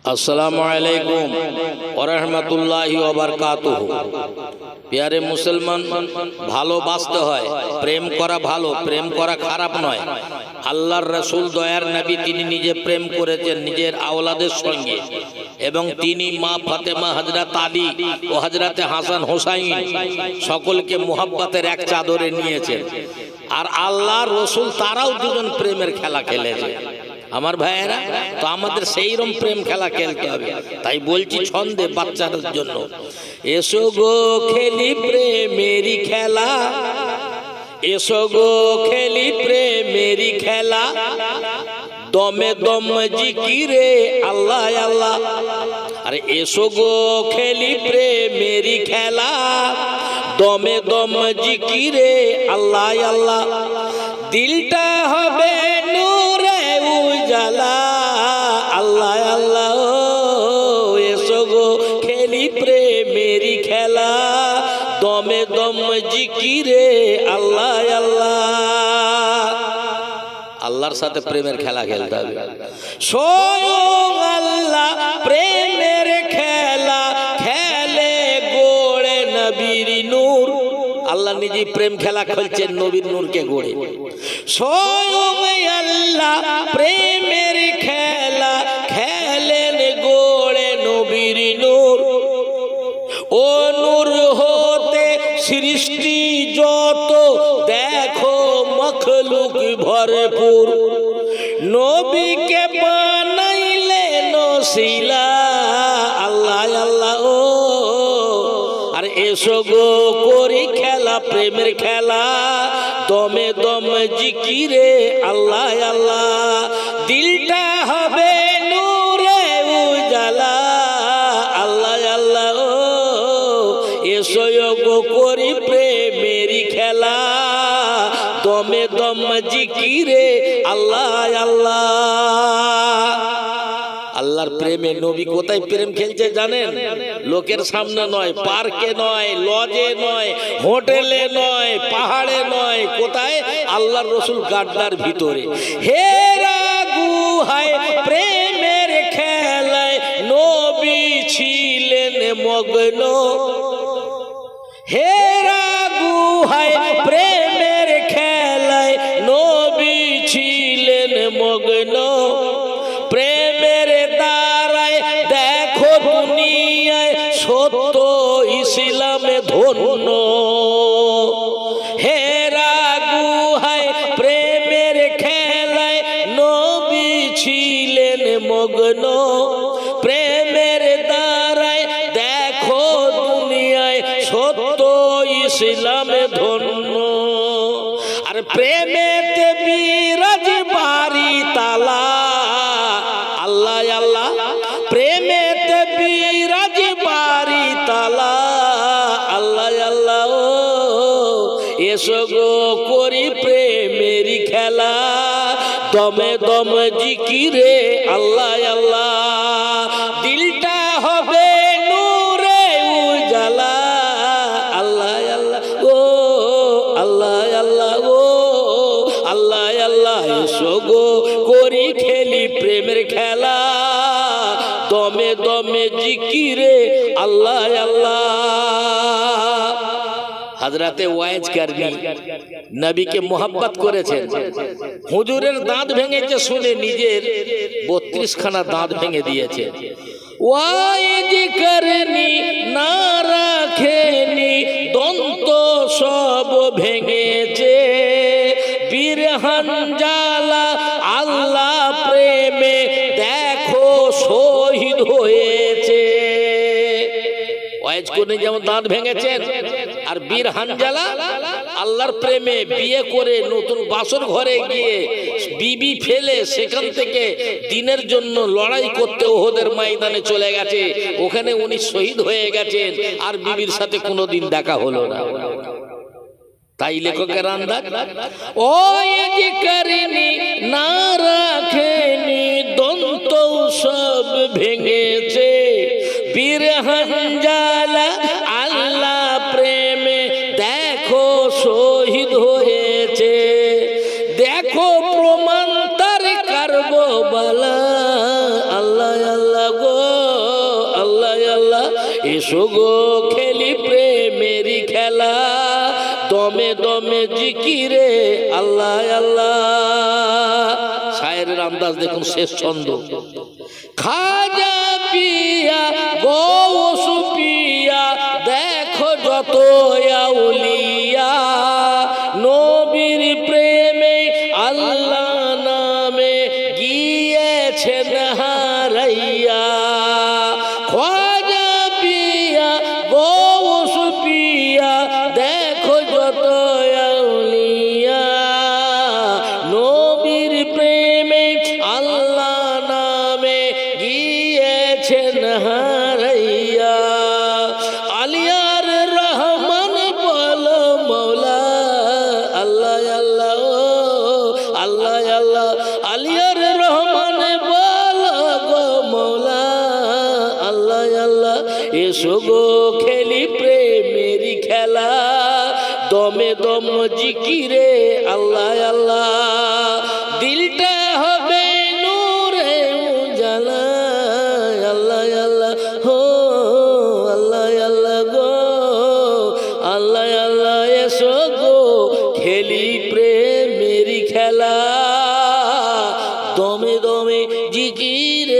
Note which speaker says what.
Speaker 1: अस्सलामु अलैकुम व रहमतुल्लाहि व बरकातुहू। प्यारे मुसलमान, ভালোবাসতে হয়, প্রেম করা ভালো, প্রেম করা খারাপ নয়। আল্লাহর রাসূল দয়ার নবী তিনি নিজে প্রেম করেছেন নিজের আওলাদের সঙ্গে, এবং তিনি মা ফাতেমা, হযরত আলী ও হযরত হাসান হোসাইন সকলকে মুহাব্বতের এক চাদরে নিয়েছেন। আর আল্লাহর রাসূল তারাও দুজন প্রেমের খেলা খেলেছে। আমার ভাইয়েরা, তো আমাদের সেই রকম প্রেম খেলা খেলতে হবে। তাই বলছি ছন্দে বাচ্চাদের জন্য, এসো গো খেলি প্রেমেরই খেলা, এসো গো খেলি প্রেমেরই খেলা, দমে দম জিকিরে আল্লাহ আল্লাহ। আরে এসো গো খেলি প্রেমেরই খেলা, দমে দম জিকিরে আল্লাহ আল্লাহ। দিলটা হবে নূরে উজালা আল্লাহ আল্লাহ। এসো গো খেলি প্রেমেরই খেলা, দমে দম জিকিরে আল্লাহ আল্লাহ। আল্লাহর সাথে প্রেমের খেলা খেলতে হবে। স্বয়ং আল্লাহ প্রেমের খেলা খেলে গড়ে নবীর নূর। আল্লাহ নিজে প্রেম খেলা খেলছেন নবীর নূরকে গড়ে। স্বয়ং আল্লাহ প্রেমের খেলা খেলেন গড়ে নবীর নূর। ও নূর হতে সৃষ্টি যত দেখো মখলুক ভরপুর, নবীকে বানাইলেন ওসিলা আল্লাহ আল্লাহ। ও আর এসো গো করি খেলা প্রেমের খেলা, দমে দম জিকিরে আল্লাহ আল্লাহ। দিলটা হবে নূরে উজালা আল্লাহ আল্লাহ। এসো গো করি প্রেমেরই খেলা, দমে দম জিকিরে আল্লাহ আল্লাহ। আল্লাহর প্রেমে নবী কোথায় প্রেম খেলছে জানেন? লোকের সামনে নয়, পার্কে নয়, লজে নয়, হোটেলে নয়, পাহাড়ে নয়। কোথায়? আল্লাহর রাসূল গাড্ডার ভিতরে। হেরা গুহায় প্রেমের খেলায় নবী ছিলেন মগ্ন। হেরা গুহায় প্রেমের খেলায় নবী ছিলেন মগ্ন। প্রেমের দ্বারায় দেখো দুনিয়ায় সত্য ইসলামে ধন্য। হেরা গুহায় প্রেমের খেলায় নবী ছিলেন মগ্ন। প্রেমের দ্বারায় দেখো দুনিয়ায় সত্য ইসলামে ধন্য। আর প্রেমেতে বিরাজ বাড়ি তালা আল্লাহ আল্লাহ। প্রেমেতে বিরাজ বাড়ি তালা আল্লাহ আল্লাহ। এসো গো করি প্রেমেরই খেলা, দমে দম জিকিরে আল্লাহ আল্লাহ। দিলটা হবে নূরে উজালা আল্লাহ আল্লাহ। ও আল্লাহ আল্লাহ। ও আল্লাহ আল্লাহ। এসো গো করি খেলি প্রেমের খেলা, দমে দমে জিকিরে আল্লাহ আল্লাহ। হযরতে ওয়াইজ কারনি নবীকে মোহাব্বত করেছেন। হুজুরের দাঁত ভেঙেছে শুনে নিজের 32 খানা দাঁত ভেঙে দিয়েছে। ওয়াইজ কারনি না রাখেনি দন্ত সব ভেঙেছে। বীর হানজালা আল্লাহ প্রেমে দেখো শহীদ হয়েছে। ওয়াইজ কারনি যেমন দাঁত ভেঙেছেন, আর বীর হানজালা আল্লাহর প্রেমে বিয়ে করে নতুন বাসর ঘরে গিয়ে বিবি ফেলে সেখান থেকে দিনের জন্য লড়াই করতে ওহদের ময়দানে চলে গেছে। ওখানে উনি শহীদ হয়ে গেছেন, আর বিবির সাথে কোনোদিন দেখা হলো না। তাই লেখকের আন্দাজ, ওয়াইজ কারনি না রাখেনি দন্ত সব ভেঙেছে। বীর হানজালা আল্লাহ প্রেমে দেখো শহীদ হয়েছে। দেখো প্রমাণ তার কারবালা আল্লাহ আল্লাহ গো। এসো গো খেলি প্রেমেরই খেলা, দমে দমে জিকিরে আল্লাহ আল্লাহ। শায়েরের আন্দাজ দেখুন, শেষ ছন্দ। খাজা পিয়া গৌস পিয়া দেখো যত আউলিয়া, নবীর প্রেমে আল্লাহ নামে গিয়েছেন হারাইয়া। খাজা পিয়া গৌস পিয়া দেখো যত আউলিয়া, নবীর প্রেমে আল্লাহ নামে গিয়েছেন হারাইয়া। আলিয়ার রহমান বলো মৌলা আল্লাহ আল্লাহ আল্লাহ আল্লাহ। আলিয়ার রহমান বলো গো মৌলা আল্লাহ আল্লাহ। এসো গো খেলি প্রেমেরই খেলা, দমে দম জিকিরে আল্লাহ আল্লাহ। দিলটা হবে নূরে উজালা আল্লাহ আল্লাহ হো আল্লাহ আল্লাহ গো আল্লাহ আল্লাহ। এসো গো খেলি প্রেমেরই খেলা, দমে দমে জিকির